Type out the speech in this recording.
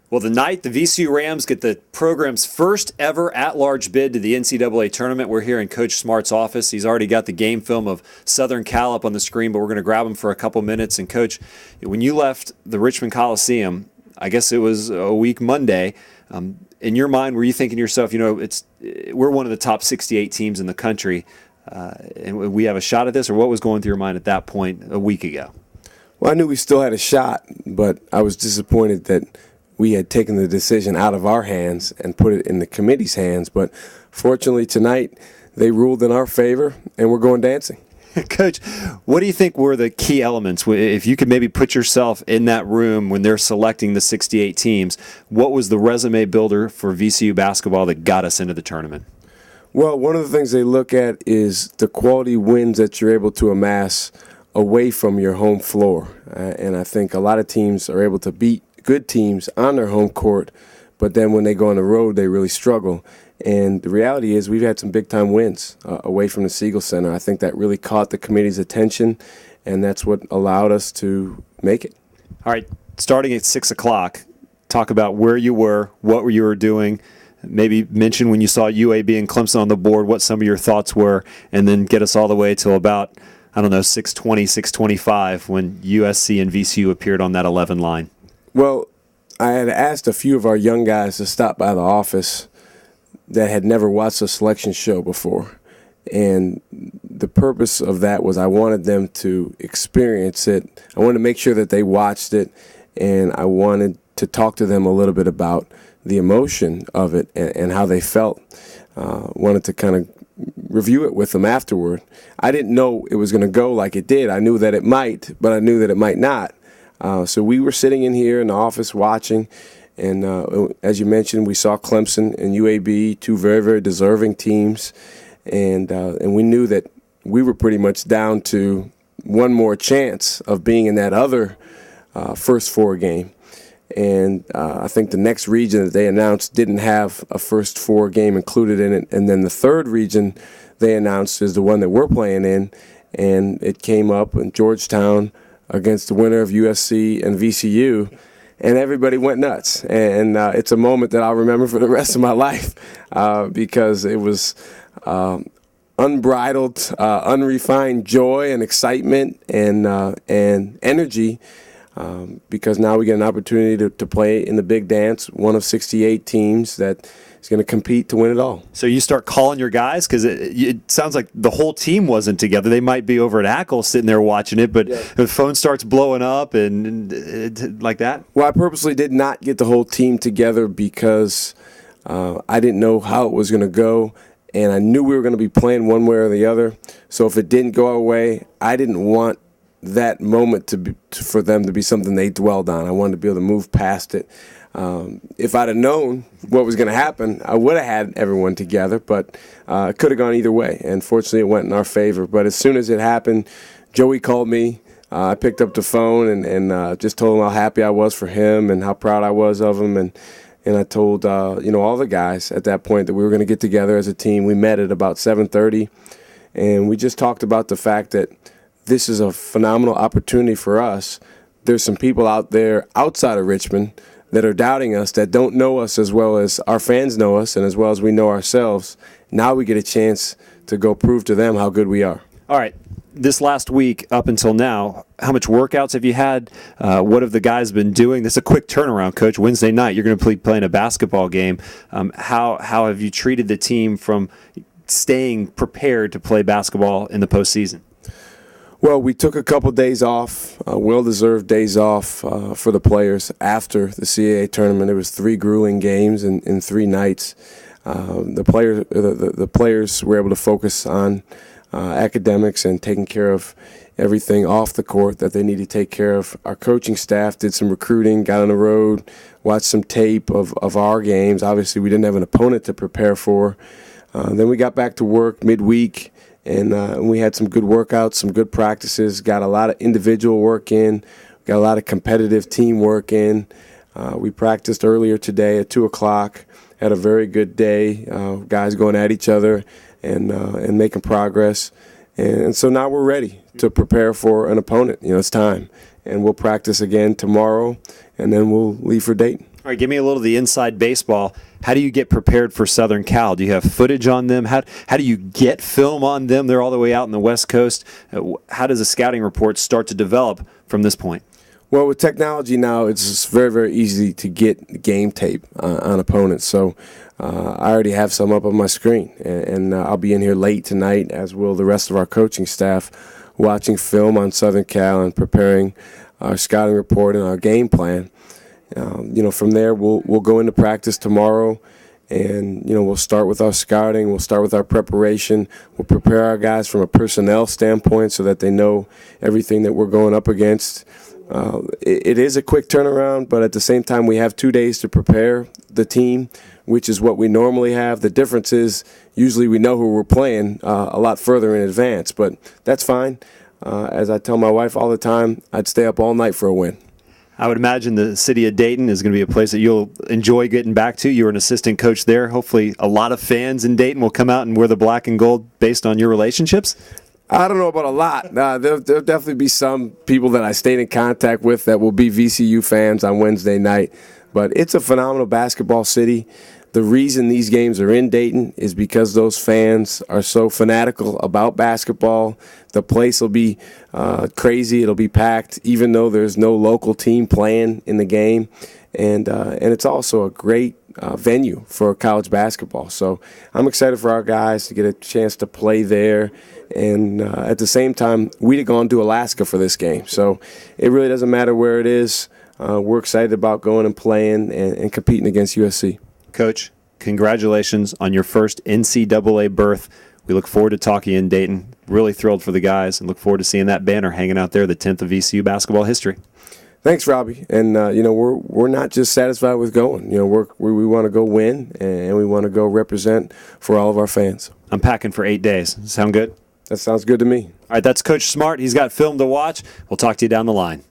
Well, tonight, the VCU Rams get the program's first ever at-large bid to the NCAA tournament. We're here in Coach Smart's office. He's already got the game film of Southern Cal up on the screen, but we're going to grab him for a couple minutes. And, Coach, when you left the Richmond Coliseum, I guess it was a week Monday, in your mind, were you thinking to yourself, we're one of the top 68 teams in the country, and we have a shot at this? Or what was going through your mind at that point a week ago? Well, I knew we still had a shot, but I was disappointed that we had taken the decision out of our hands and put it in the committee's hands. But fortunately tonight, they ruled in our favor, and we're going dancing. Coach, what do you think were the key elements? If you could maybe put yourself in that room when they're selecting the 68 teams, what was the resume builder for VCU basketball that got us into the tournament? Well, one of the things they look at is the quality wins that you're able to amass away from your home floor. And I think a lot of teams are able to beat good teams on their home court, but then when they go on the road, they really struggle. And the reality is we've had some big-time wins away from the Siegel Center. I think that really caught the committee's attention, and that's what allowed us to make it. All right, starting at 6 o'clock, talk about where you were, what you were doing, maybe mention when you saw UAB and Clemson on the board, what some of your thoughts were, and then get us all the way till about, 6:20, 6:25 when USC and VCU appeared on that 11 line. Well, I had asked a few of our young guys to stop by the office that had never watched a selection show before. And the purpose of that was I wanted them to experience it. I wanted to make sure that they watched it, and I wanted to talk to them a little bit about the emotion of it and how they felt. Wanted to kind of review it with them afterward. I didn't know it was going to go like it did. I knew that it might, but I knew that it might not. So we were sitting in here in the office watching, and as you mentioned, we saw Clemson and UAB, two very, very deserving teams, and we knew that we were pretty much down to one more chance of being in that other first four game. And I think the next region that they announced didn't have a first four game included in it, and then the third region they announced is the one that we're playing in, and it came up in Georgetown against the winner of USC and VCU, and everybody went nuts. And it's a moment that I'll remember for the rest of my life because it was unbridled, unrefined joy and excitement and energy because now we get an opportunity to play in the big dance, one of 68 teams that is going to compete to win it all. So you start calling your guys because it sounds like the whole team wasn't together. They might be over at Ackle sitting there watching it, but the phone starts blowing up and like that. Well, I purposely did not get the whole team together because I didn't know how it was going to go, and I knew we were going to be playing one way or the other. So if it didn't go our way, I didn't want that moment for them to be something they dwelled on. I wanted to be able to move past it. If I'd have known what was going to happen, I would have had everyone together, but it could have gone either way. And fortunately, it went in our favor. But as soon as it happened, Joey called me. I picked up the phone and just told him how happy I was for him and how proud I was of him. And I told all the guys at that point that we were going to get together as a team. We met at about 7:30, and we just talked about the fact that this is a phenomenal opportunity for us. There's some people out there outside of Richmond that are doubting us, that don't know us as well as our fans know us and as well as we know ourselves. Now we get a chance to go prove to them how good we are. All right. This last week up until now, how much workouts have you had? What have the guys been doing? This is a quick turnaround, Coach. Wednesday night, you're going to be playing a basketball game. How have you treated the team from staying prepared to play basketball in the postseason? Well, we took a couple days off, well-deserved days off for the players after the CAA tournament. It was 3 grueling games in 3 nights. The players were able to focus on academics and taking care of everything off the court that they need to take care of. Our coaching staff did some recruiting, got on the road, watched some tape of our games. Obviously, we didn't have an opponent to prepare for. Then we got back to work midweek. And we had some good workouts, some good practices, got a lot of individual work in, got a lot of competitive team work in. We practiced earlier today at 2 o'clock, had a very good day, guys going at each other and making progress. And so now we're ready to prepare for an opponent. It's time. And we'll practice again tomorrow, and then we'll leave for Dayton. All right, give me a little of the inside baseball. How do you get prepared for Southern Cal? Do you have footage on them? How do you get film on them? They're all the way out in the West Coast. How does a scouting report start to develop from this point? Well, with technology now, it's very, very easy to get game tape on opponents. So I already have some up on my screen, and I'll be in here late tonight, as will the rest of our coaching staff, watching film on Southern Cal and preparing our scouting report and our game plan. From there, we'll go into practice tomorrow, and we'll start with our scouting. We'll start with our preparation. We'll prepare our guys from a personnel standpoint so that they know everything that we're going up against. It is a quick turnaround, but at the same time, we have 2 days to prepare the team, which is what we normally have. The difference is usually we know who we're playing a lot further in advance, but that's fine. As I tell my wife all the time, I'd stay up all night for a win. I would imagine the city of Dayton is going to be a place that you'll enjoy getting back to. You were an assistant coach there. Hopefully a lot of fans in Dayton will come out and wear the black and gold based on your relationships. I don't know about a lot. There'll definitely be some people that I stayed in contact with that will be VCU fans on Wednesday night. But it's a phenomenal basketball city. The reason these games are in Dayton is because those fans are so fanatical about basketball. The place will be crazy. It'll be packed, even though there's no local team playing in the game. And it's also a great venue for college basketball. So I'm excited for our guys to get a chance to play there. And at the same time, we'd have gone to Alaska for this game. So it really doesn't matter where it is. We're excited about going and playing and competing against USC. Coach, congratulations on your first NCAA berth. We look forward to talking in Dayton. Really thrilled for the guys and look forward to seeing that banner hanging out there, the 10th of VCU basketball history. Thanks, Robbie. And we're not just satisfied with going. We want to go win, and we want to go represent for all of our fans. I'm packing for 8 days. Sound good? That sounds good to me. All right, that's Coach Smart. He's got film to watch. We'll talk to you down the line.